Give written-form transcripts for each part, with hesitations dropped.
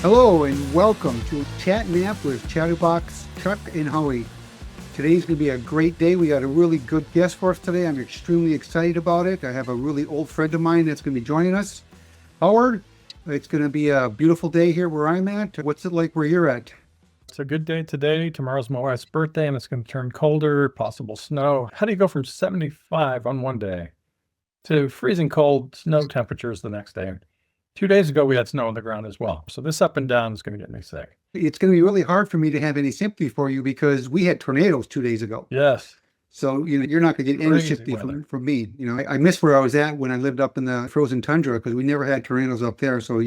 Hello and welcome to ChatNAPT with Chatterbots Chuck and Howie. Today's going to be a great day. We got a really good guest for us today. I'm extremely excited about it. I have a really old friend of mine that's going to be joining us. Howard, it's going to be a beautiful day here where I'm at. What's it like where you're at? It's a good day today. Tomorrow's my wife's birthday and it's going to turn colder, possible snow. How do you go from 75 on one day to freezing cold snow temperatures the next day? 2 days ago, we had snow on the ground as well. So this up and down is going to get me sick. It's going to be really hard for me to have any sympathy for you because we had tornadoes 2 days ago. Yes. So, you're not going to get any Crazy sympathy weather. from me. I miss where I was at when I lived up in the frozen tundra because we never had tornadoes up there. So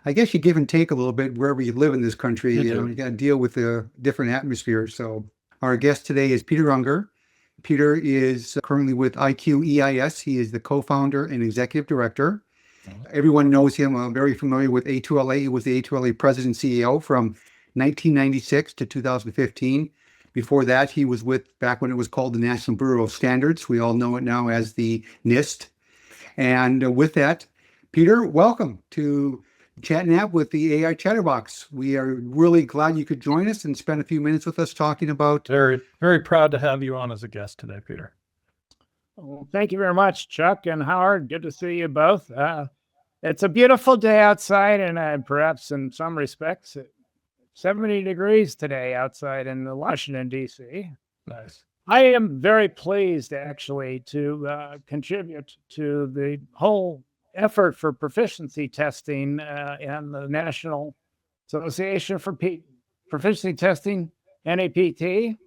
I guess you give and take a little bit wherever you live in this country. You got to deal with the different atmospheres. So our guest today is Peter Unger. Peter is currently with IQEIS. He is the co-founder and executive director. Everyone knows him. I'm very familiar with A2LA. He was the A2LA President CEO from 1996 to 2015. Before that, he was with, back when it was called the National Bureau of Standards. We all know it now as the NIST. And with that, Peter, welcome to ChatNAPT with the AI Chatterbox. We are really glad you could join us and spend a few minutes with us talking about. Very, very proud to have you on as a guest today, Peter. Well, thank you very much, Chuck and Howard. Good to see you both. It's a beautiful day outside, and perhaps in some respects, 70 degrees today outside in Washington, D.C. Nice. I am very pleased, actually, to contribute to the whole effort for proficiency testing and the National Association for Proficiency Testing, NAPT.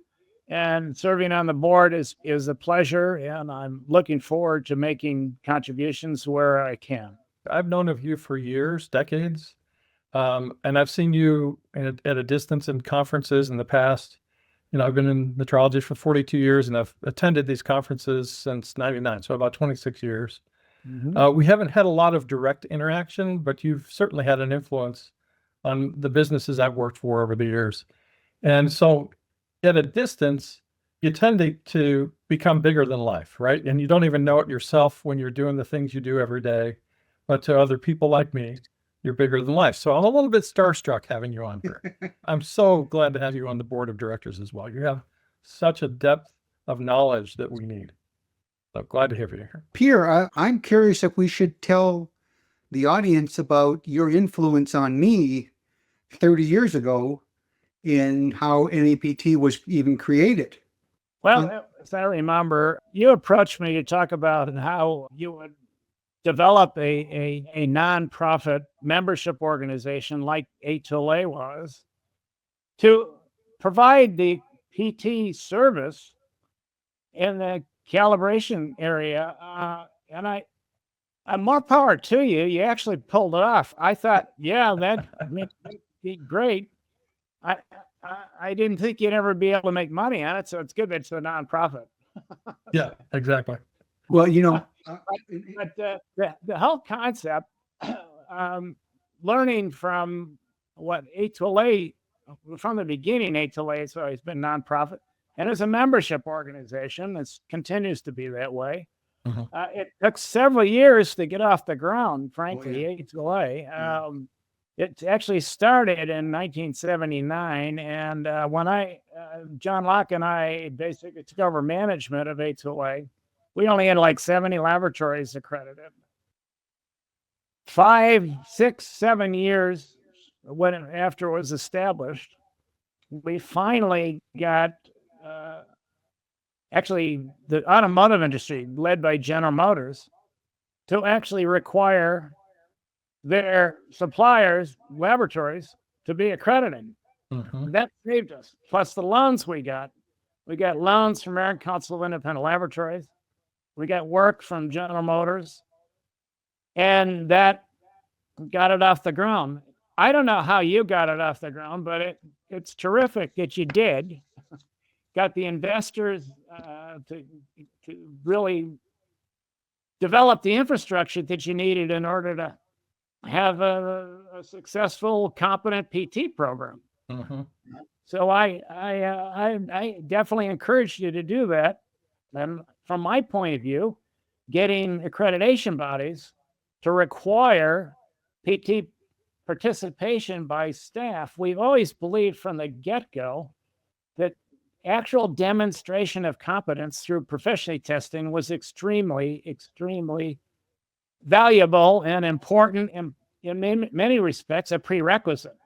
And serving on the board is a pleasure, and I'm looking forward to making contributions where I can. I've known of you for years, decades, and I've seen you at a distance in conferences in the past. I've been in metrology for 42 years, and I've attended these conferences since 99, so about 26 years. Mm-hmm. We haven't had a lot of direct interaction, but you've certainly had an influence on the businesses I've worked for over the years. And so at a distance, you tend to become bigger than life, right? And you don't even know it yourself when you're doing the things you do every day. But to other people like me, you're bigger than life. So I'm a little bit starstruck having you on here. I'm so glad to have you on the board of directors as well. You have such a depth of knowledge that we need. So glad to have you here. Peter, I'm curious if we should tell the audience about your influence on me 30 years ago in how NAPT was even created. Well, as I remember, you approached me to talk about how you would develop a nonprofit membership organization like A2LA was to provide the PT service in the calibration area. And I'm more power to you. You actually pulled it off. I thought, yeah, that'd be great. I didn't think you'd ever be able to make money on it, so it's good that it's a nonprofit. Yeah, exactly. Well, but the whole concept, learning from what A2LA, from the beginning, A2LA has always been nonprofit, and as a membership organization, it continues to be that way. Mm-hmm. It took several years to get off the ground, frankly, A2LA. It actually started in 1979, and when John Locke and I basically took over management of A2LA, we only had like 70 laboratories accredited. 5, 6, 7 years after it was established, we finally got actually the automotive industry, led by General Motors, to actually require their suppliers, laboratories, to be accredited. Mm-hmm. That saved us. Plus the loans we got. We got loans from American Council of Independent Laboratories. We got work from General Motors. And that got it off the ground. I don't know how you got it off the ground, but it's terrific that you did. Got the investors to really develop the infrastructure that you needed in order to have a successful, competent PT program. Mm-hmm. So I definitely encourage you to do that. And from my point of view, getting accreditation bodies to require PT participation by staff, we've always believed from the get-go that actual demonstration of competence through proficiency testing was extremely, extremely valuable and important, and in many respects, a prerequisite.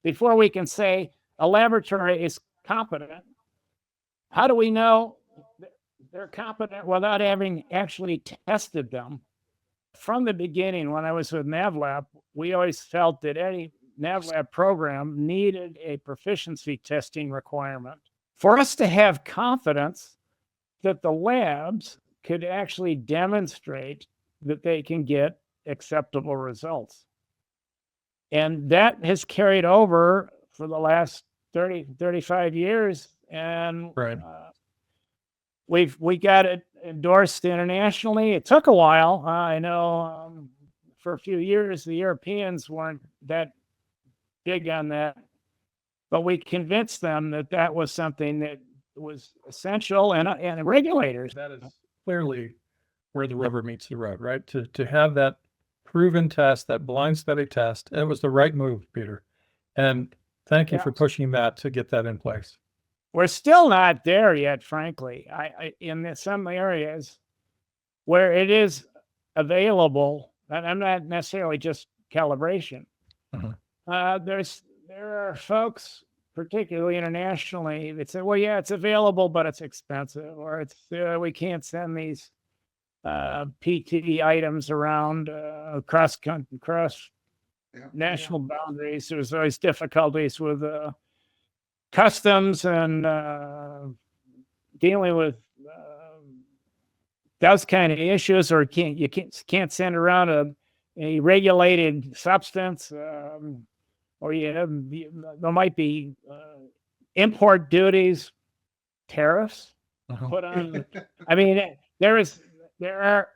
Before we can say a laboratory is competent, how do we know they're competent without having actually tested them? From the beginning, when I was with NavLab, we always felt that any NavLab program needed a proficiency testing requirement for us to have confidence that the labs could actually demonstrate that they can get acceptable results. And that has carried over for the last 30, 35 years. And we got it endorsed internationally. It took a while. I know for a few years, the Europeans weren't that big on that, but we convinced them that that was something that was essential, and regulators. That is clearly where the rubber meets the road, right? To have that proven test, that blind study test, it was the right move, Peter. And thank you for pushing that to get that in place. We're still not there yet, frankly. In some areas where it is available, and I'm not necessarily just calibration. There are folks, particularly internationally, that say, "Well, yeah, it's available, but it's expensive," or "It's we can't send these PT items around across national boundaries. There's always difficulties with customs and dealing with those kind of issues, or you can't send around a regulated substance, or there might be import duties, tariffs put on. I mean, there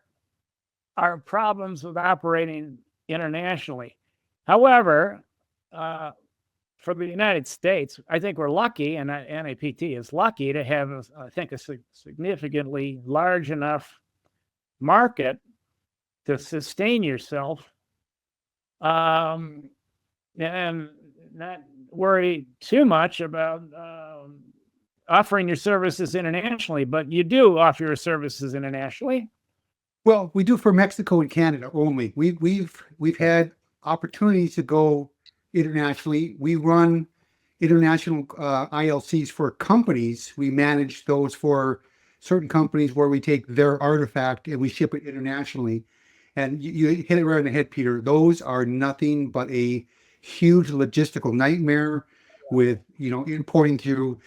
are problems with operating internationally. However, for the United States, I think we're lucky, and NAPT is lucky to have, I think, a significantly large enough market to sustain yourself, and not worry too much about offering your services internationally. But you do offer your services internationally. Well, we do for Mexico and Canada only. We've had opportunities to go internationally. We run international ILCs for companies. We manage those for certain companies where we take their artifact and we ship it internationally. And you hit it right on the head, Peter. Those are nothing but a huge logistical nightmare with, importing through,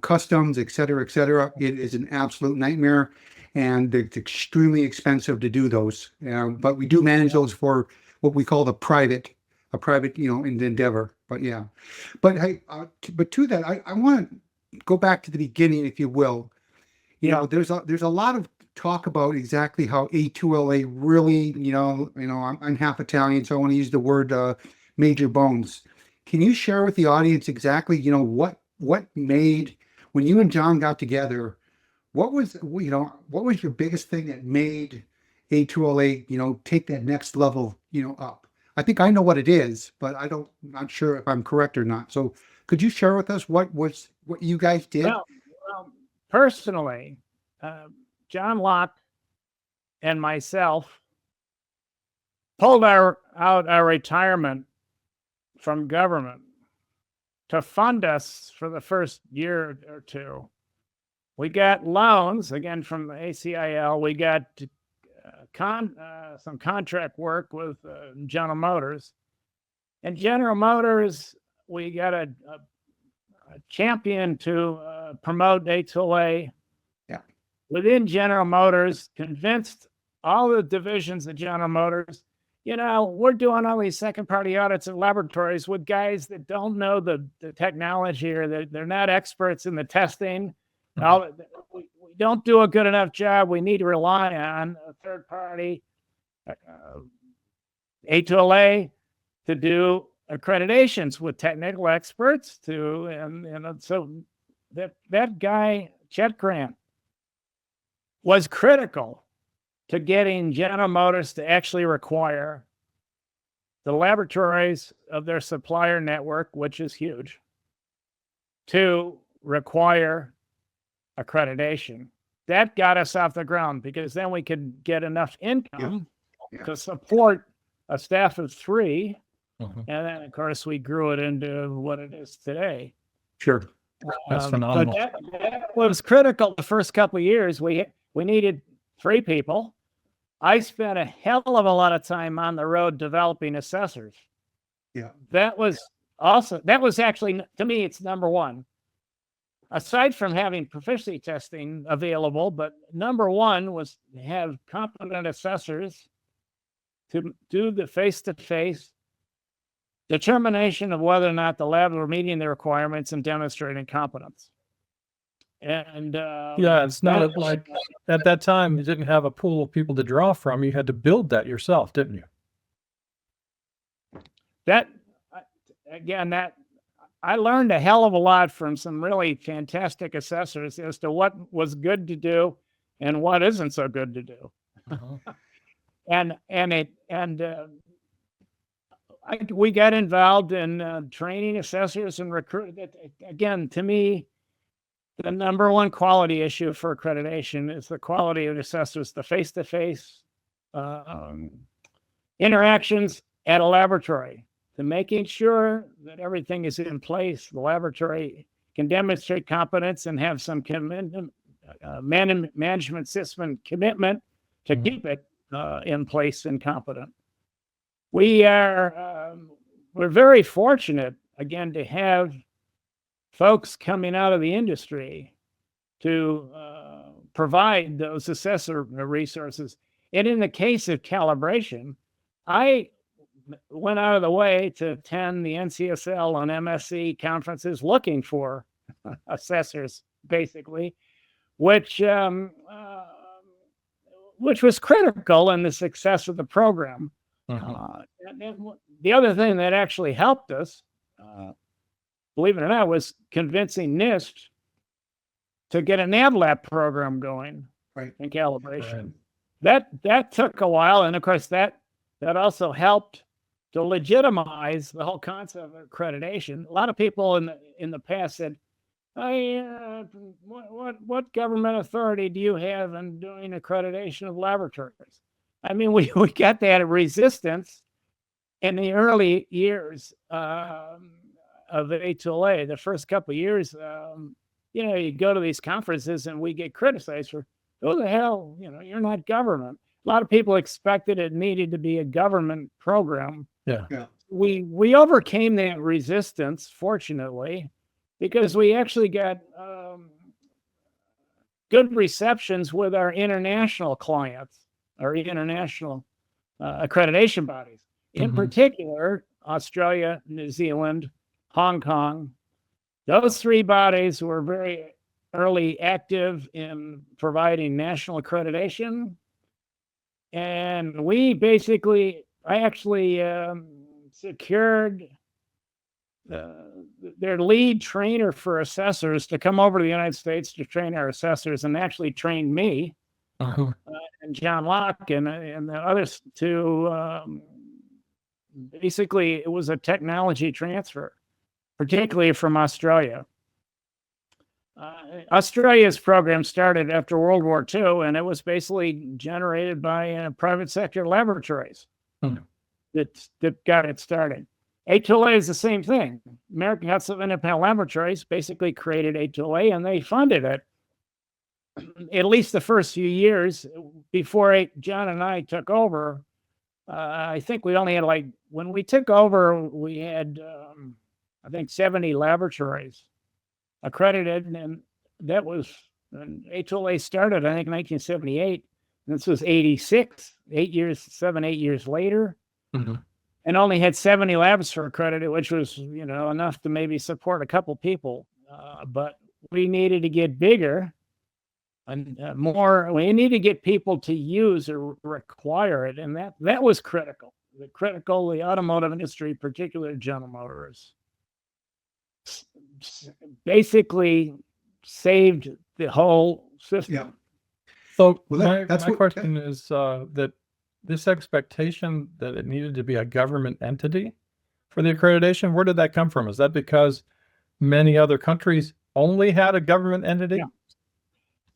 customs, et cetera, et cetera. It is an absolute nightmare, and it's extremely expensive to do those. But we do manage those for what we call a private, endeavor. But yeah, but hey, but to that, I want to go back to the beginning, if you will. There's a lot of talk about exactly how A2LA really, I'm half Italian, so I want to use the word major bones. Can you share with the audience exactly, what made, when you and John got together, what was your biggest thing that made A2LA, take that next level, up? I think I know what it is, but I'm not sure if I'm correct or not. So could you share with us what you guys did? Well, personally, John Locke and myself pulled out our retirement from government to fund us for the first year or two. We got loans, again, from the ACIL. We got some contract work with General Motors. And General Motors, we got a champion to promote A2LA. Yeah. Within General Motors, convinced all the divisions of General Motors, we're doing all these second-party audits of laboratories with guys that don't know the technology, or they're not experts in the testing. We don't do a good enough job. We need to rely on a third party, A2LA, to do accreditations with technical experts so that guy, Chet Grant, was critical to getting General Motors to actually require the laboratories of their supplier network, which is huge, to require accreditation. That got us off the ground because then we could get enough income to support a staff of 3. And then, of course, we grew it into what it is today. Sure. That's phenomenal. But that was critical the first couple of years. We needed 3 people. I spent a hell of a lot of time on the road developing assessors. Yeah. That was awesome. That was actually, to me, it's number one. Aside from having proficiency testing available, but number one was to have competent assessors to do the face-to-face determination of whether or not the labs were meeting the requirements and demonstrating competence. And it's not like at that time you didn't have a pool of people to draw from. You had to build that yourself, didn't you? That I learned a hell of a lot from some really fantastic assessors as to what was good to do and what isn't so good to do. We got involved in training assessors and recruiting. Again, to me, the number one quality issue for accreditation is the quality of assessors, the face-to-face interactions at a laboratory, to making sure that everything is in place. The laboratory can demonstrate competence and have some commitment, management system commitment to keep it in place and competent. We're very fortunate, again, to have folks coming out of the industry to provide those assessor resources. And in the case of calibration, I went out of the way to attend the NCSL and MSC conferences looking for assessors, basically, which was critical in the success of the program. And the other thing that actually helped us, believe it or not, was convincing NIST to get a NAVLAP program going in calibration. That took a while, and of course that also helped to legitimize the whole concept of accreditation. A lot of people in the past said, what government authority do you have in doing accreditation of laboratories? I mean, we got that resistance in the early years of the A2LA. The first couple of years, you go to these conferences and we get criticized for, who the hell, you're not government. A lot of people expected it needed to be a government program. Yeah. We overcame that resistance, fortunately, because we actually got good receptions with our international clients, our international accreditation bodies. In particular, Australia, New Zealand, Hong Kong. Those 3 bodies were very early active in providing national accreditation. And I actually secured their lead trainer for assessors to come over to the United States to train our assessors, and actually trained me and John Locke and the others to basically, it was a technology transfer, particularly from Australia. Australia's program started after World War II, and it was basically generated by private sector laboratories that got it started. A2LA is the same thing. American Council of Independent Laboratories basically created A2LA, and they funded it at least the first few years before John and I took over. I think we only had when we took over, we had, I think 70 laboratories accredited, and that was when A2LA started, I think 1978. This was 86, 8 years later, and only had 70 labs for accredited, which was, enough to maybe support a couple people. But we needed to get bigger and more. We needed to get people to use or require it, and that was critical. The automotive industry, particularly General Motors, basically saved the whole system. So my question is that this expectation that it needed to be a government entity for the accreditation? Where did that come from? Is that because many other countries only had a government entity?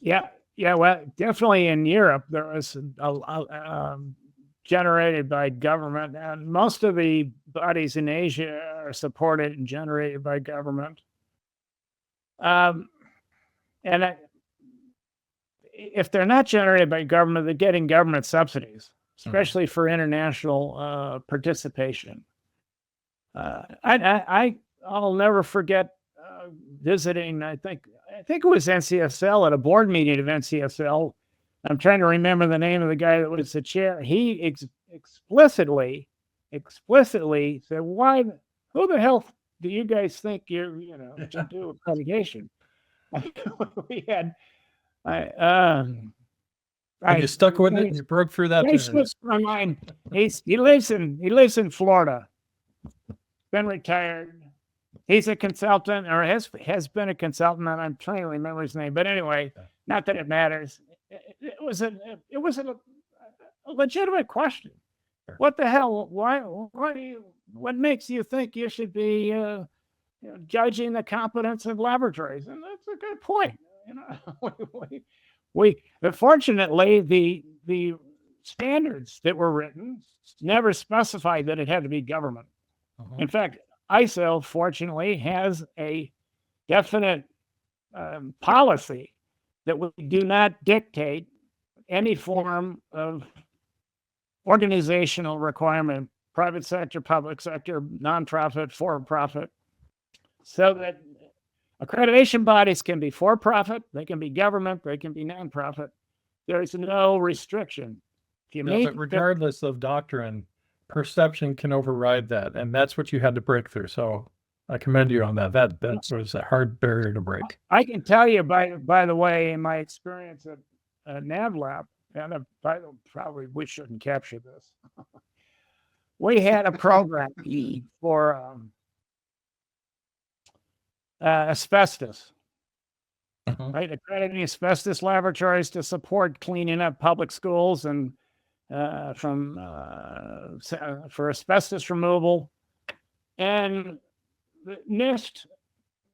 Yeah. Well, definitely in Europe, there was generated by government, and most of the bodies in Asia are supported and generated by government. If they're not generated by government, they're getting government subsidies, especially for international participation. I'll never forget visiting. I think it was NCSL at a board meeting of NCSL. I'm trying to remember the name of the guy that was the chair. He explicitly said, "Why? Who the hell do you guys think you're, to do accreditation?" We had. You stuck with it. You broke through that. My mind. He lives in Florida. Been retired. He's a consultant, or has been a consultant, and I'm trying to remember his name. But anyway, not that it matters. It was a legitimate question. Sure. What the hell? Why? What makes you think you should be judging the competence of laboratories? And that's a good point. Fortunately, the standards that were written never specified that it had to be government. In fact, ISO, fortunately, has a definite policy that we do not dictate any form of organizational requirement, private sector, public sector, nonprofit, for-profit, so that accreditation bodies can be for-profit, they can be government, they can be nonprofit. There is no restriction. But regardless of doctrine, perception can override that, and that's what you had to break through. So I commend you on that. That was a hard barrier to break. I can tell you, by the way, in my experience at NavLab, and probably we shouldn't capture this. We had a program for asbestos, right? Accrediting asbestos laboratories to support cleaning up public schools and for asbestos removal. And the NIST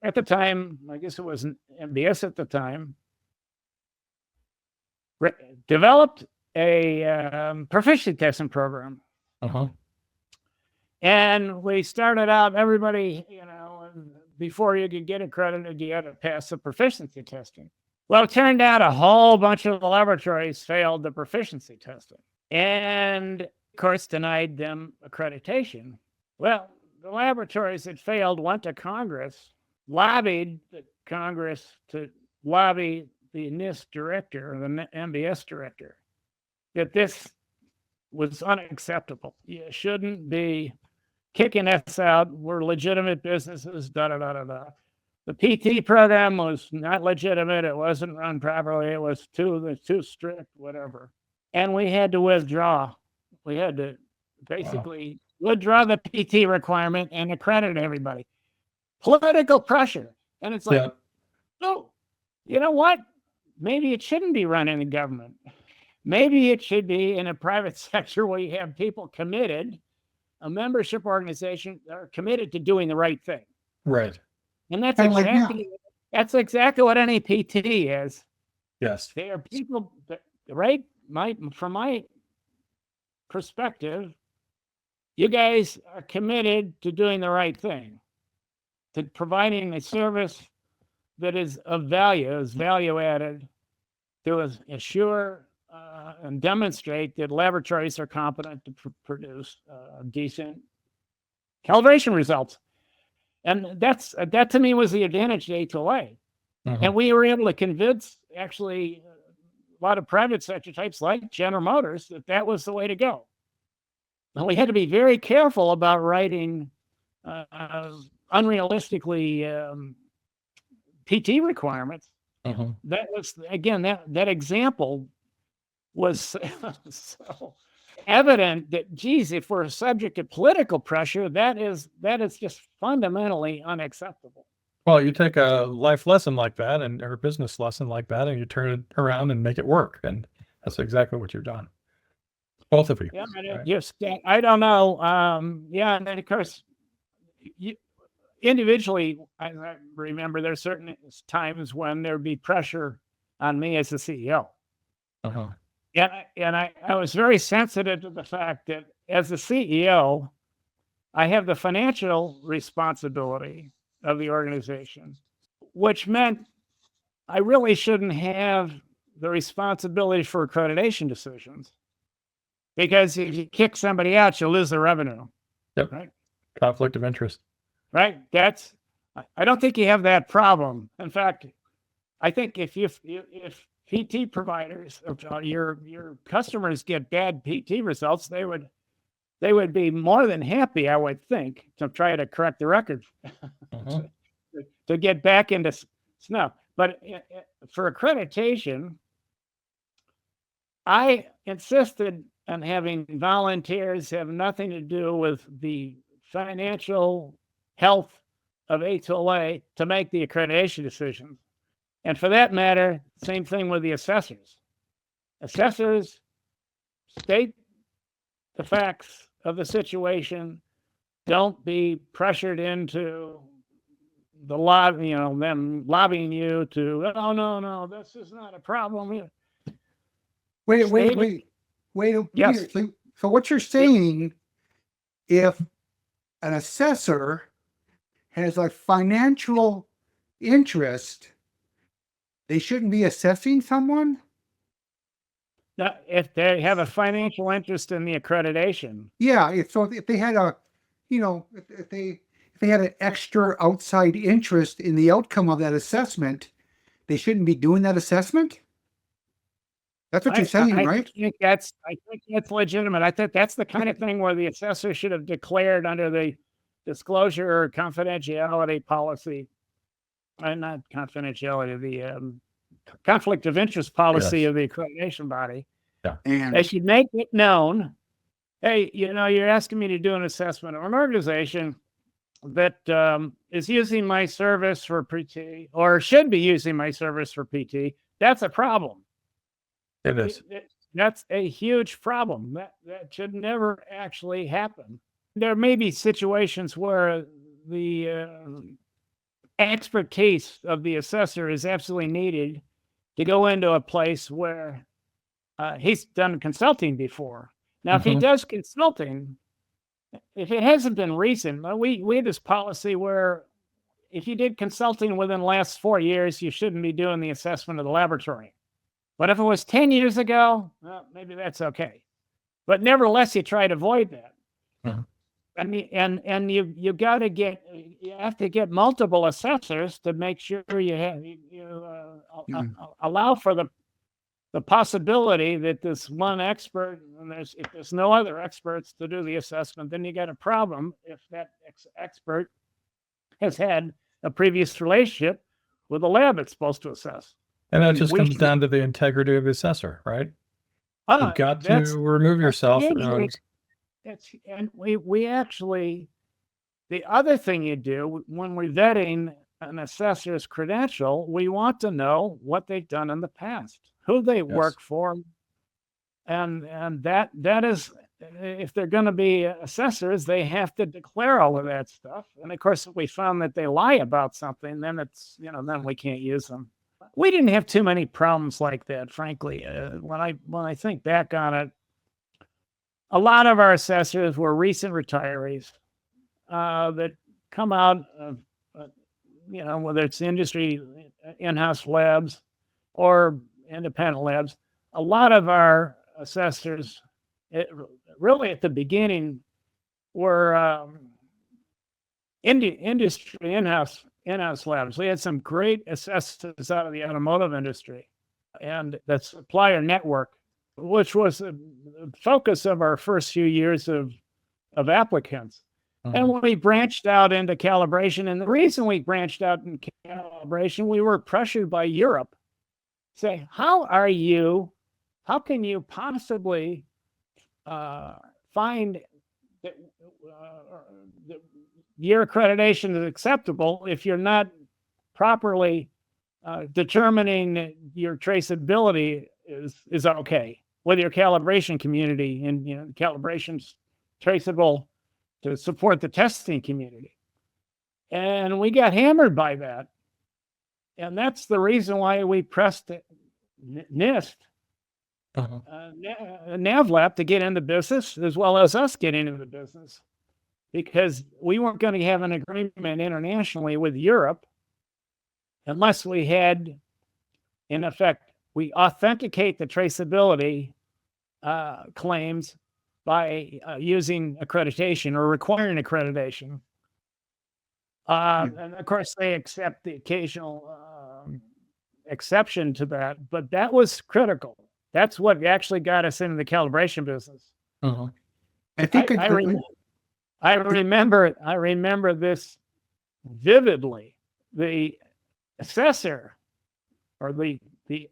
at the time, I guess it was MBS at the time, developed a proficiency testing program. And we started out, everybody, before you could get accredited, you had to pass the proficiency testing. Well, it turned out a whole bunch of the laboratories failed the proficiency testing and, of course, denied them accreditation. Well, the laboratories that failed went to Congress, lobbied the Congress to lobby the NIST director or the MBS director that this was unacceptable. You shouldn't be kicking us out. We're legitimate businesses, da-da-da-da-da. The PT program was not legitimate. It wasn't run properly. It was too strict, whatever. And we had to withdraw. We had to basically withdraw the PT requirement and accredit everybody. Political pressure. And it's like, no, you know what? Maybe it shouldn't be run in the government. Maybe it should be in a private sector where you have people committed, a membership organization that are committed to doing the right thing. Right. And that's exactly what any PT is. Yes. They are people that, right? From my perspective, you guys are committed to doing the right thing, to providing a service that is of value, is value added, to assure and demonstrate that laboratories are competent to produce decent calibration results. And that to me was the advantage to A2LA. And we were able to convince actually a lot of private sector types like General Motors that was the way to go. And we had to be very careful about writing unrealistically PT requirements. That was, again, that example was so evident that, geez, if we're subject to political pressure, that is just fundamentally unacceptable. Well, you take a life lesson like that or a business lesson like that, and you turn it around and make it work. And that's exactly what you've done. Both of you. Yeah, Right. just I don't know. Yeah, and then of course, individually, I remember there's certain times when there'd be pressure on me as the CEO. Uh-huh. And I was very sensitive to the fact that as the CEO, I have the financial responsibility of the organization, which meant I really shouldn't have the responsibility for accreditation decisions, because if you kick somebody out, you lose the revenue. Yep. Right. Conflict of interest. Right. I don't think you have that problem. In fact, I think if PT providers, your customers get bad PT results, they would be more than happy, I would think, to try to correct the record, to get back into snow. But for accreditation, I insisted on having volunteers have nothing to do with the financial health of A2LA to make the accreditation decisions. And for that matter, same thing with the assessors. Assessors state the facts of the situation. Don't be pressured into the them lobbying you to, oh, no, this is not a problem. Wait. Yes. So what you're saying, if an assessor has a financial interest, they shouldn't be assessing someone? Now, if they have a financial interest in the accreditation. Yeah. If they had if they had an extra outside interest in the outcome of that assessment, they shouldn't be doing that assessment? That's what you're saying, right? I think that's legitimate. I think that's the kind of thing where the assessor should have declared under the disclosure or confidentiality policy, and not confidentiality, the conflict of interest policy of the accreditation body. Yeah. And they should make it known, hey, you're asking me to do an assessment of an organization that is using my service for PT, or should be using my service for PT. That's a problem. It is. That's a huge problem. That should never actually happen. There may be situations where the expertise of the assessor is absolutely needed to go into a place where he's done consulting before. Now, if he does consulting, if it hasn't been recent, we had this policy where if you did consulting within the last 4 years, you shouldn't be doing the assessment of the laboratory. But if it was 10 years ago, well, maybe that's okay. But nevertheless, you try to avoid that. And you have to get multiple assessors to make sure allow for the possibility that this one expert, and if there's no other experts to do the assessment, then you got a problem if that expert has had a previous relationship with the lab it's supposed to assess. And that just comes down to the integrity of the assessor, right? You've got to remove yourself. And we actually, the other thing you do when we're vetting an assessor's credential, we want to know what they've done in the past, who they work for, and that is, if they're going to be assessors, they have to declare all of that stuff. And of course, if we found that they lie about something, then then we can't use them. We didn't have too many problems like that, frankly. When I think back on it, a lot of our assessors were recent retirees that come out of, whether it's industry in-house labs or independent labs. A lot of our assessors, really at the beginning, were industry in-house labs. We had some great assessors out of the automotive industry, and the supplier network, which was the focus of our first few years of applicants. And when we branched out into calibration, and the reason we branched out in calibration, we were pressured by Europe. Say, how can you possibly find that your accreditation is acceptable if you're not properly determining that your traceability is okay? with your calibration community, and calibration's traceable to support the testing community. And we got hammered by that. And that's the reason why we pressed NIST, NAVLAP, to get into business, as well as us getting into the business, because we weren't going to have an agreement internationally with Europe unless we had, in effect, we authenticate the traceability claims by using accreditation or requiring accreditation. And of course, they accept the occasional exception to that, but that was critical. That's what actually got us into the calibration business. I think I remember this vividly. The assessor, or the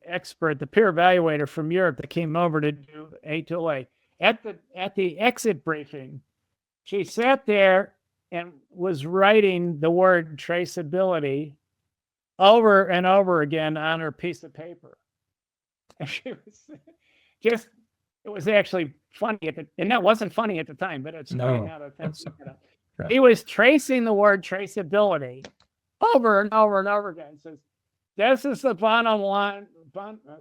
expert, the peer evaluator from Europe that came over to do A2LA, at the exit briefing, she sat there and was writing the word traceability over and over again on her piece of paper. And she was just, it was actually funny and that wasn't funny at the time, but it's funny now that that's right. He was tracing the word traceability over and over and over again. Says, this is the bottom line,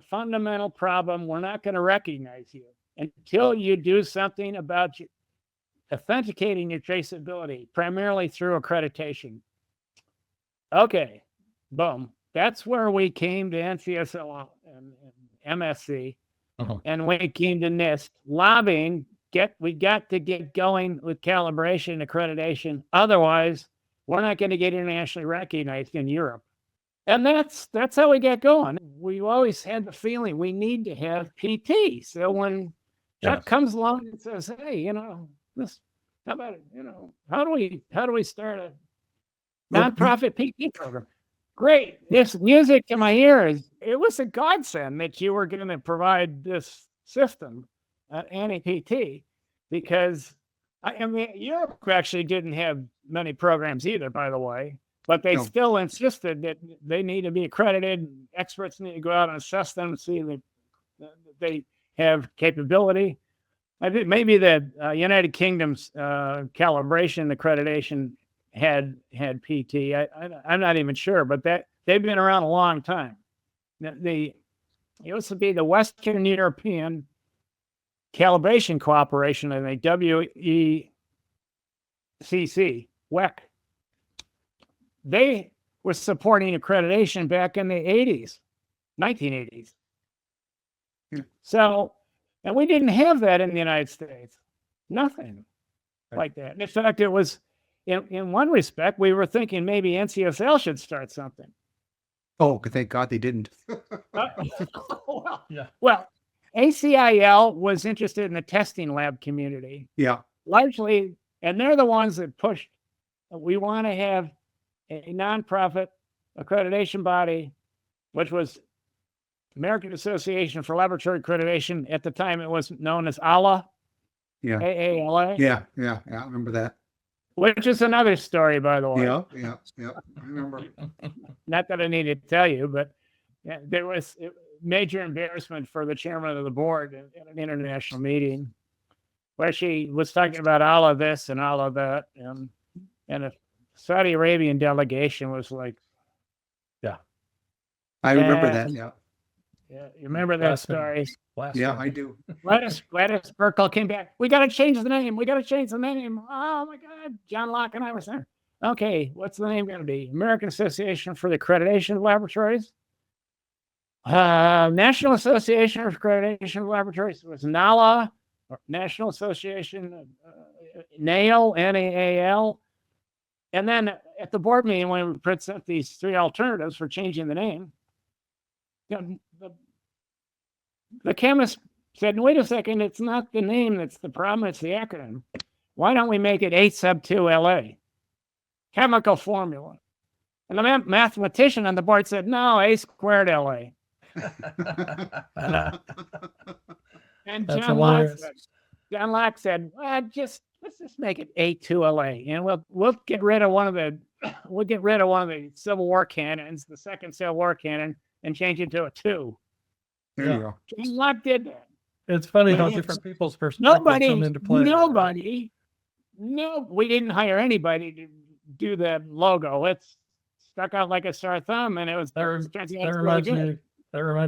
fundamental problem. We're not going to recognize you until you do something about authenticating your traceability, primarily through accreditation. Okay, boom. That's where we came to NCSL and MSC, and we came to NIST lobbying. We got to get going with calibration accreditation. Otherwise, we're not going to get internationally recognized in Europe. And that's how we get going. We always had the feeling we need to have PT. So when Chuck comes along and says, "Hey, this, how about it? How do we start a nonprofit PT program?" Great. This music to my ears. It was a godsend that you were going to provide this system at anti-PT, because I mean, Europe actually didn't have many programs either, by the way, but they still insisted that they need to be accredited. Experts need to go out and assess them and see that they have capability. I think maybe the United Kingdom's calibration accreditation had PT. I'm not even sure, but that they've been around a long time. It used to be the Western European Calibration Cooperation, and the WECC, WEC. They were supporting accreditation back in the 1980s. So, and we didn't have that in the United States. Nothing like that. In fact, it was, in one respect, we were thinking maybe NCSL should start something. Oh, thank God they didn't. Well, ACIL was interested in the testing lab community. Yeah. Largely, and they're the ones that pushed. We want to have a nonprofit accreditation body, which was American Association for Laboratory Accreditation. At the time, it was known as ALA. Yeah. AALA. Yeah. I remember that. Which is another story, by the way. Yeah. I remember. Not that I need to tell you, but there was major embarrassment for the chairman of the board at an international meeting, where she was talking about all of this and all of that, and a Saudi Arabian delegation was like, I remember that. Yeah. Yeah, you remember that story? Yeah, I do. Gladys Burkle came back. We got to change the name. Oh my God. John Locke and I were there. Okay, what's the name going to be? American Association for the Accreditation of Laboratories? National Association for Accreditation of Laboratories was NALA, or National Association, NAL, NAAL. And then at the board meeting, when we present these three alternatives for changing the name, the chemist said, wait a second, it's not the name that's the problem, it's the acronym. Why don't we make it A2LA? Chemical formula. And the mathematician on the board said, no, A2LA. And John Locke said, well, let's just make it A2LA, and we'll get rid of one of the Civil War cannons, the second Civil War cannon, and change it to a 2. There you go. John Locke did that. It's funny how Yes. different people's perspectives come into play. No, we didn't hire anybody to do that logo. It's stuck out like a sore thumb, and it was That reminds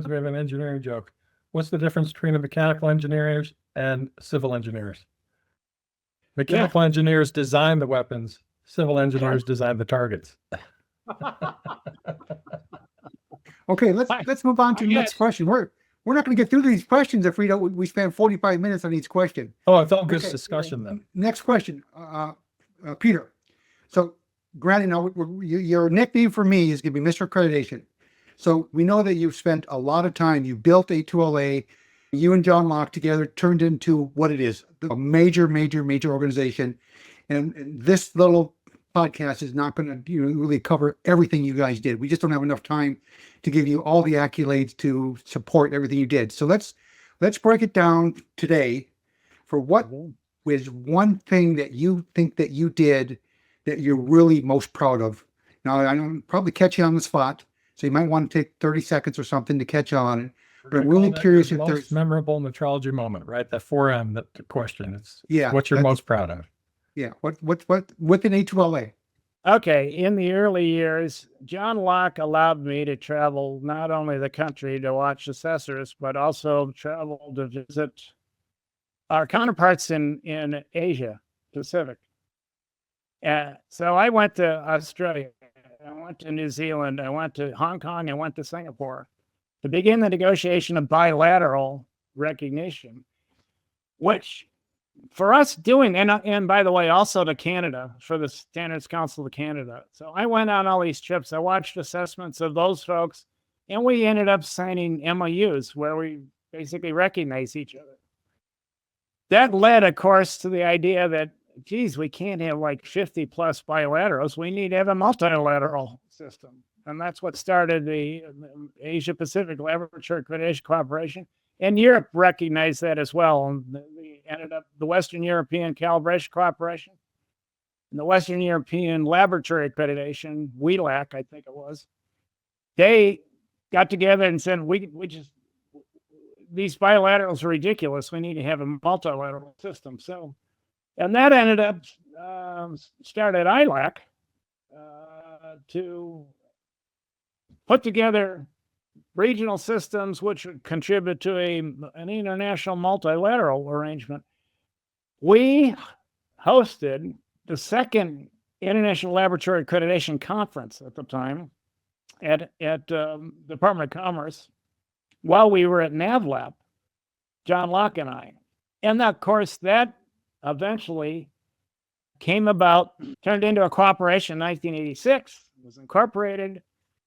me of an engineering joke. What's the difference between the mechanical engineers and civil engineers? Mechanical engineers design the weapons. Civil engineers design the targets. Okay, let's move on to the next question. We're not going to get through these questions if we spend 45 minutes on each question. Oh, it's all good discussion then. Next question, Peter. So, granted, now your nickname for me is going to be Mr. Accreditation. So we know that you've spent a lot of time. You built A2LA. You and John Locke together turned into what it is, a major organization. And this little podcast is not going to really cover everything you guys did. We just don't have enough time to give you all the accolades to support everything you did. So let's break it down today for what was one thing that you think that you did that you're really most proud of. Now, I'm probably catch you on the spot, so you might want to take 30 seconds or something to catch on it. But I'm really curious if there's memorable metrology moment, right? The 4M, that the question is, yeah, what you're most proud of. Yeah. What within A2LA? Okay. In the early years, John Locke allowed me to travel not only the country to watch assessors, but also travel to visit our counterparts in Asia Pacific. So I went to Australia, I went to New Zealand, I went to Hong Kong, I went to Singapore to begin the negotiation of bilateral recognition, which for us doing, and by the way, also to Canada for the Standards Council of Canada. So I went on all these trips. I watched assessments of those folks, and we ended up signing MOUs where we basically recognize each other. That led, of course, to the idea that, geez, we can't have like 50 plus bilaterals. We need to have a multilateral system. And that's what started the Asia Pacific Laboratory Accreditation Cooperation. And Europe recognized that as well. And we ended up the Western European Calibration Cooperation and the Western European Laboratory Accreditation, WELAC, I think it was. They got together and said, these bilaterals are ridiculous. We need to have a multilateral system. So, and that ended up started ILAC to put together regional systems which would contribute to an international multilateral arrangement. We hosted the second International Laboratory Accreditation Conference at the time at Department of Commerce while we were at NavLab, John Locke and I. And of course, that eventually came about, turned into a cooperation in 1986, was incorporated,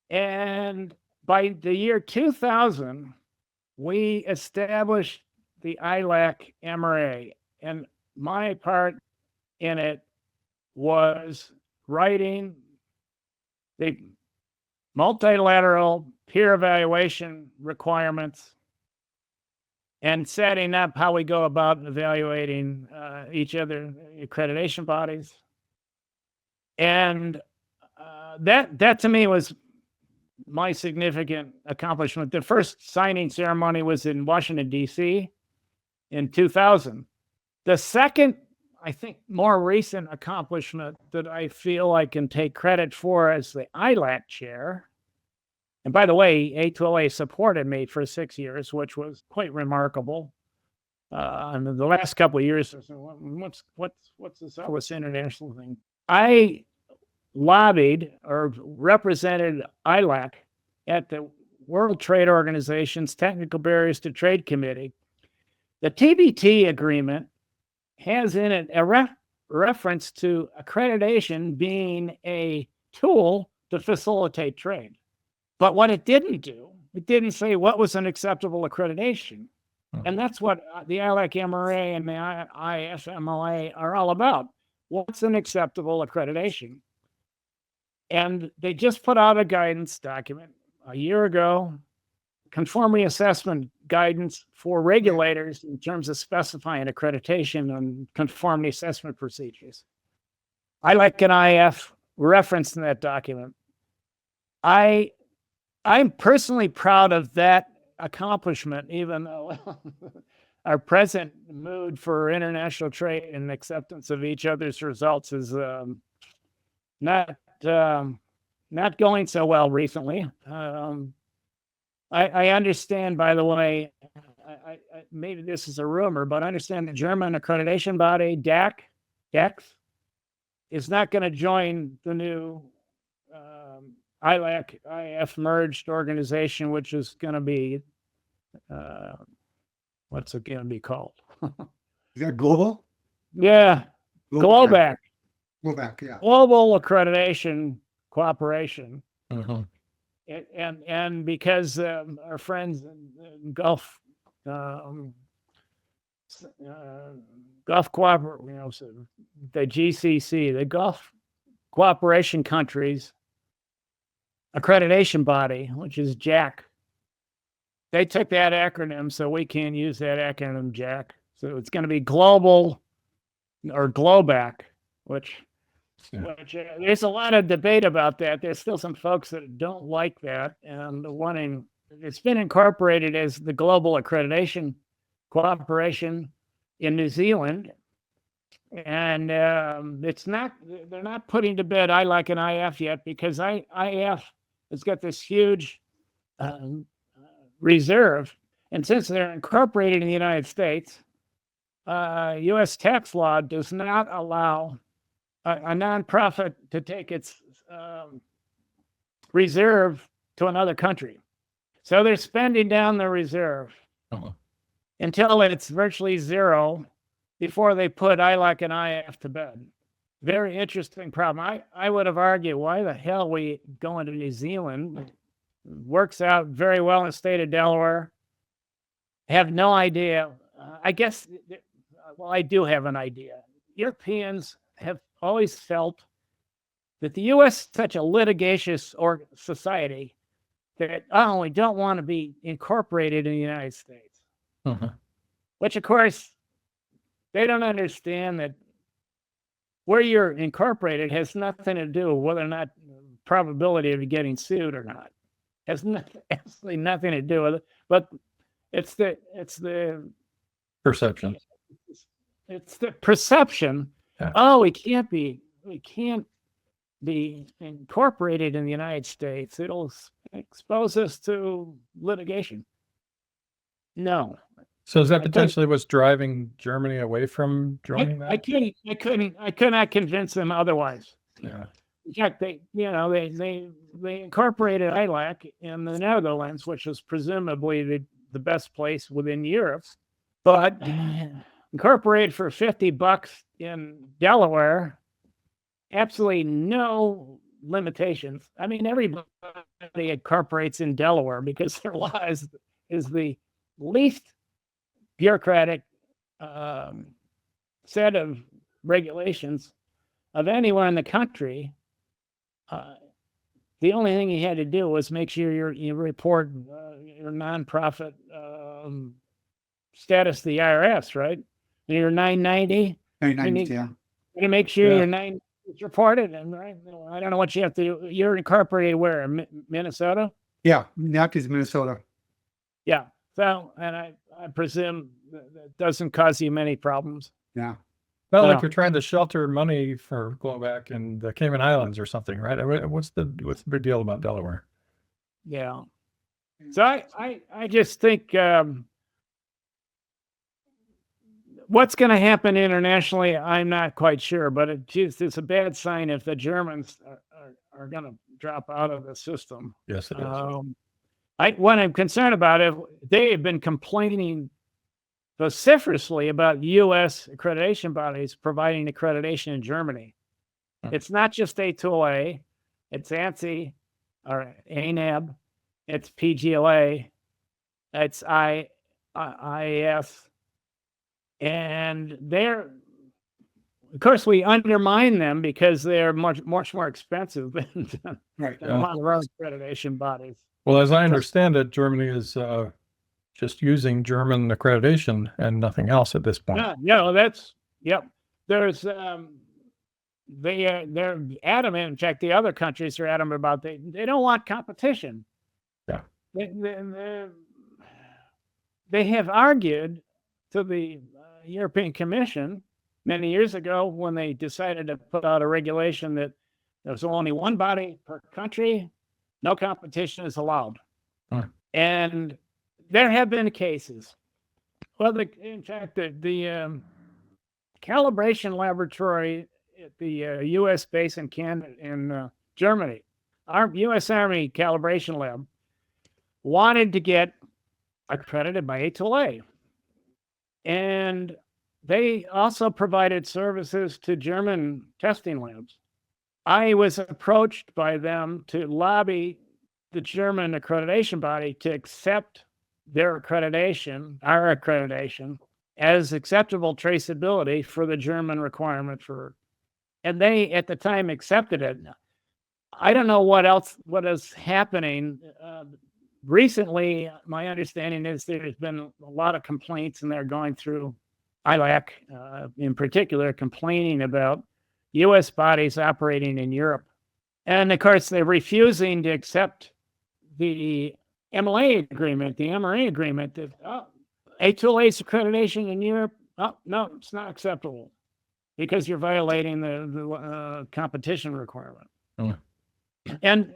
and by the year 2000, we established the ILAC MRA, and my part in it was writing the multilateral peer evaluation requirements and setting up how we go about evaluating each other accreditation bodies. And that to me was my significant accomplishment. The first signing ceremony was in Washington, D.C. in 2000. The second, I think, more recent accomplishment that I feel I can take credit for as the ILAC chair, and by the way, A2LA supported me for 6 years, which was quite remarkable. And the last couple of years, what's this international thing? I lobbied or represented ILAC at the World Trade Organization's Technical Barriers to Trade Committee. The TBT agreement has in it a reference to accreditation being a tool to facilitate trade. But what it didn't do, it didn't say what was an acceptable accreditation. And that's what the ILAC MRA and the ISMLA are all about. What's an acceptable accreditation? And they just put out a guidance document a year ago, conformity assessment guidance for regulators in terms of specifying accreditation and conformity assessment procedures. ILAC and IF referenced in that document. I'm personally proud of that accomplishment, even though our present mood for international trade and acceptance of each other's results is not going so well recently. I understand, by the way, I maybe this is a rumor, but I understand the German accreditation body, DAX, is not going to join the new ILAC-IF merged organization, which is going to be, what's it going to be called? Is that global? Yeah, GLOBAC. Global, yeah. Global Accreditation Cooperation. Mm-hmm. And because our friends in Gulf Cooperation, so the GCC, the Gulf Cooperation Countries Accreditation Body, which is JAC, they took that acronym, so we can't use that acronym, JAC. So it's going to be Global or GLOBAC, which there's a lot of debate about that. There's still some folks that don't like that and wanting. It's been incorporated as the Global Accreditation Cooperation in New Zealand, and it's not. They're not putting to bed ILAC and IF yet because IF has got this huge reserve, and since they're incorporated in the United States, U.S. tax law does not allow a nonprofit to take its reserve to another country. So they're spending down the reserve until it's virtually zero before they put ILAC and IF to bed. Very interesting problem. I would have argued, why the hell we go into New Zealand? It works out very well in the state of Delaware. I have no idea. I guess, well, I do have an idea. Europeans have always felt that the U.S. is such a litigious society that we don't want to be incorporated in the United States. Which, of course, they don't understand that where you're incorporated has nothing to do with whether or not probability of you getting sued or not. Has absolutely nothing to do with it. But it's the Perception. It's the perception. Yeah. We can't be incorporated in the United States. It'll expose us to litigation. No. So is that potentially what's driving Germany away from joining that? I could not convince them otherwise. Yeah. In fact, they incorporated ILAC in the Netherlands, which was presumably the best place within Europe, but incorporated for $50 in Delaware, absolutely no limitations. I mean, everybody incorporates in Delaware because their law is the least bureaucratic set of regulations of anywhere in the country. The only thing you had to do was make sure you report your nonprofit status to the IRS, right? Your 990. 990, yeah. You make sure your 9 is reported, and right. I don't know what you have to do. You're incorporated where? Minnesota? Yeah, NAPT is Minnesota. Yeah. So, and I presume that doesn't cause you many problems. Yeah. Well, like you're trying to shelter money for going back in the Cayman Islands or something, right? What's the big deal about Delaware? Yeah. So I just think what's going to happen internationally, I'm not quite sure, but it's a bad sign if the Germans are going to drop out of the system. Yes, it is. What I'm concerned about is they have been complaining vociferously about U.S. accreditation bodies providing accreditation in Germany. It's not just A2LA, it's ANSI or ANAB, it's PGLA, it's IIS, and they're, of course, we undermine them because they're much more expensive than a lot of our accreditation bodies. Well, as I understand it, Germany is just using German accreditation and nothing else at this point. Yep. There's they're adamant. In fact, the other countries are adamant about they don't want competition. Yeah. They have argued to the European Commission many years ago when they decided to put out a regulation that there's only one body per country, no competition is allowed. And there have been cases. Well, in fact, the calibration laboratory at the U.S. base in Canada, in Germany, our U.S. Army calibration lab wanted to get accredited by A2LA. And they also provided services to German testing labs. I was approached by them to lobby the German accreditation body to accept their accreditation, our accreditation, as acceptable traceability for the German requirement for, and they at the time accepted it. I don't know what is happening. Recently, my understanding is there's been a lot of complaints, and they're going through ILAC in particular, complaining about U.S. bodies operating in Europe. And of course, they're refusing to accept the MLA agreement, the MRA agreement that A2LA's accreditation in Europe, no, it's not acceptable because you're violating the competition requirement. And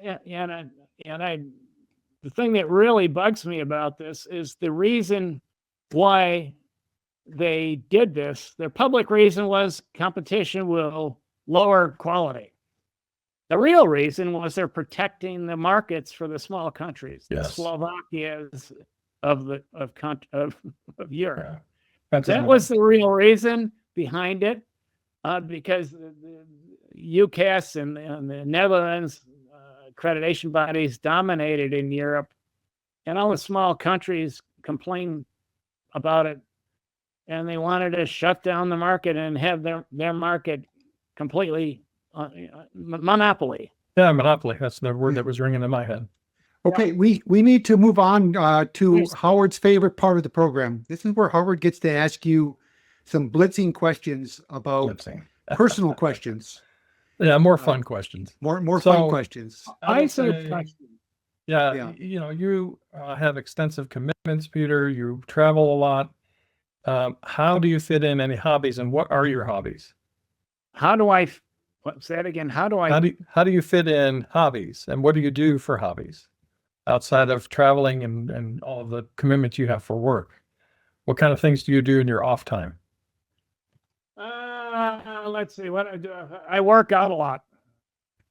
the thing that really bugs me about this is the reason why they did this. Their public reason was competition will lower quality. The real reason was they're protecting the markets for the small countries, the Slovakias of Europe. Yeah. That was the real reason behind it, because the UCAS and the Netherlands accreditation bodies dominated in Europe, and all the small countries complained about it, and they wanted to shut down the market and have their market completely monopoly. Yeah, monopoly. That's the word that was ringing in my head. Okay, we need to move on to Howard's favorite part of the program. This is where Howard gets to ask you some blitzing questions about personal questions. Yeah, more fun questions. More fun questions. I say questions. Yeah, you have extensive commitments, Peter. You travel a lot. How do you fit in any hobbies, and what are your hobbies? Say that again. How do you fit in hobbies, and what do you do for hobbies outside of traveling and all of the commitments you have for work? What kind of things do you do in your off time? Let's see what I do. I work out a lot.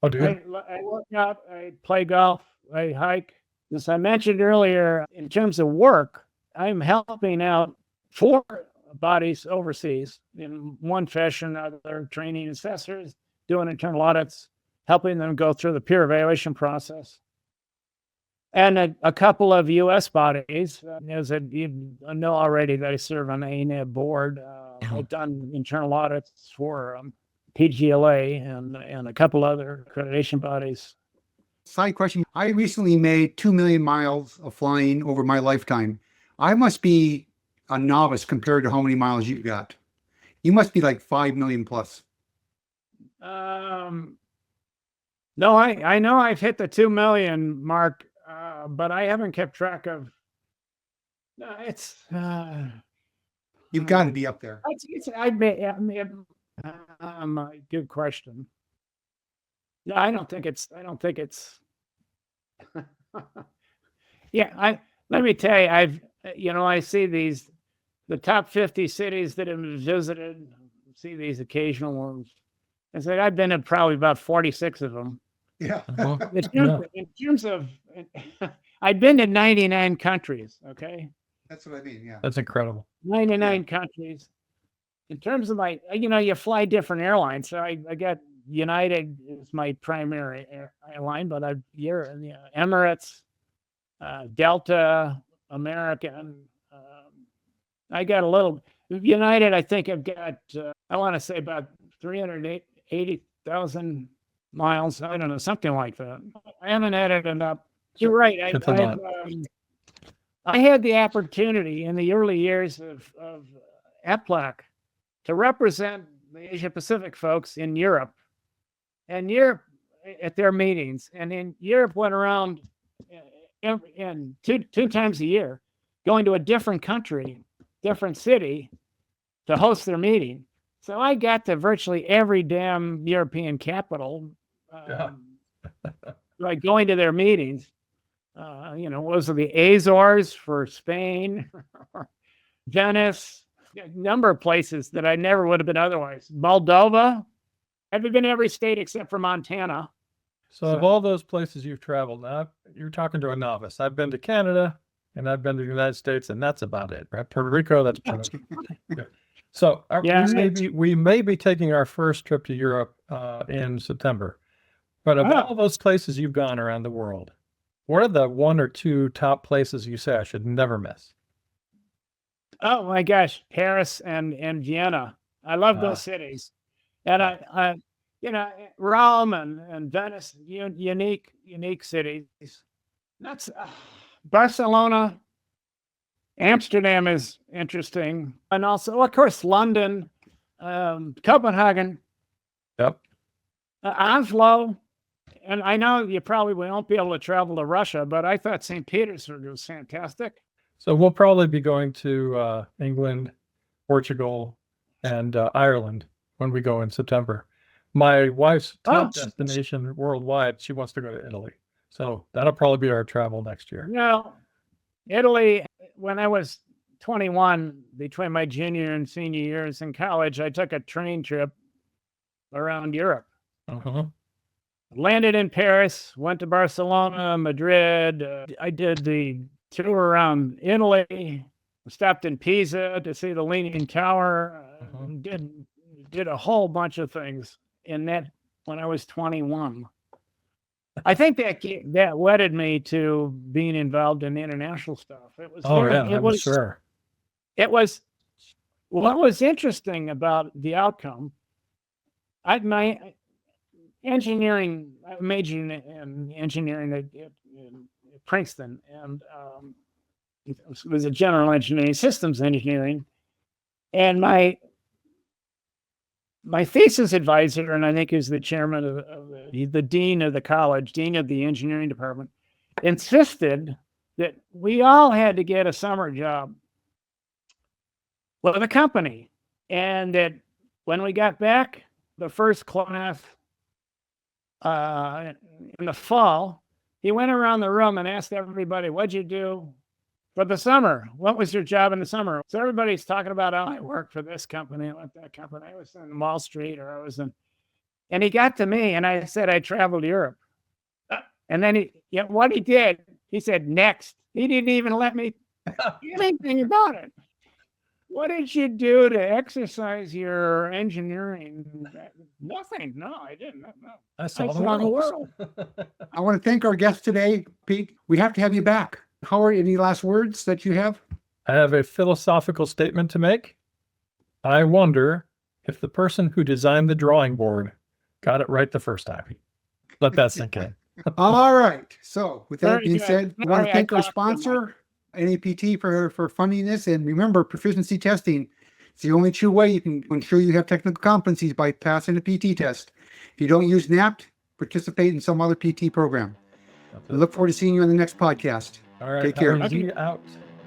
Oh, do you? I work out. I play golf. I hike. As I mentioned earlier, in terms of work, I'm helping out 4 bodies overseas in one fashion or another, training assessors, doing internal audits, helping them go through the peer evaluation process. And a couple of U.S. bodies, as you know already that I serve on the ANAB board. I've done internal audits for PGLA and a couple other accreditation bodies. Side question. I recently made 2 million miles of flying over my lifetime. I must be a novice compared to how many miles you got. You must be like 5 million plus. No, I know I've hit the 2 million mark, but I haven't kept track of. No, it's. You've got to be up there. Good question. No, I don't think it's. Yeah, let me tell you, I see the top 50 cities that have visited, see these occasional ones. I said, I've been in probably about 46 of them. Yeah. In terms of, I've been to 99 countries. Okay. That's what I mean. Yeah. That's incredible. 99 countries. In terms of you fly different airlines. So I got United is my primary airline, but Emirates, Delta, American. I got a little United. I think I've got, I want to say about 380,000 miles. I don't know, something like that. I haven't added it up. You're right. I had the opportunity in the early years of APLAC to represent the Asia Pacific folks in Europe, and Europe at their meetings. And in Europe went around two times a year, going to a different country different city to host their meeting. So I got to virtually every damn European capital, like going to their meetings. Was it the Azores for Spain, Venice, a number of places that I never would have been otherwise. Moldova, I've been in every state except for Montana. So of all those places you've traveled, now you're talking to a novice. I've been to Canada and I've been to the United States, and that's about it, right? Puerto Rico, that's pretty much. So we may be taking our first trip to Europe in September. But of all those places you've gone around the world, what are the 1 or 2 top places you say I should never miss? Oh my gosh, Paris and Vienna. I love those cities. And I Rome and Venice, unique cities. That's Barcelona. Amsterdam is interesting. And also, of course, London, Copenhagen. Yep. Oslo. And I know you probably won't be able to travel to Russia, but I thought St. Petersburg was fantastic. So we'll probably be going to England, Portugal, and Ireland when we go in September. My wife's top destination worldwide, she wants to go to Italy. So that'll probably be our travel next year. No, Italy, when I was 21, between my junior and senior years in college, I took a train trip around Europe. Landed in Paris, went to Barcelona, Madrid. I did the tour around Italy, stopped in Pisa to see the Leaning Tower, did a whole bunch of things in that when I was 21. I think that wedded me to being involved in international stuff. It was sure. It was what was interesting about the outcome. My engineering, I majored in engineering at Princeton, and it was a general engineering, systems engineering. And my thesis advisor, and I think is the chairman of the dean of the college, dean of the engineering department, insisted that we all had to get a summer job with a company. And that when we got back, the first class in the fall, he went around the room and asked everybody, what'd you do for the summer? What was your job in the summer? So everybody's talking about, I worked for this company, I went to that company, I was in Wall Street, or I was in, and he got to me and I said, I traveled Europe. And then what he did, he said, next. He didn't even let me do anything about it. What did you do to exercise your engineering? Nothing. No, I didn't. No. I saw the world. I want to thank our guest today, Pete. We have to have you back. Howard, any last words that you have? I have a philosophical statement to make. I wonder if the person who designed the drawing board got it right the first time. Let that sink in. All right. So with that being said, we want to thank our sponsor, NAPT, for funding this. And remember, proficiency testing, it's the only true way you can ensure you have technical competencies by passing a PT test. If you don't use NAPT, participate in some other PT program. I look forward to seeing you on the next podcast. All right. Take care. Out.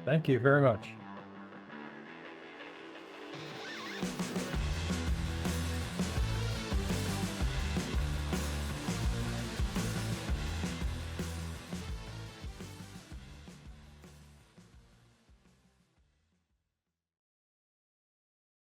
Thank you very much.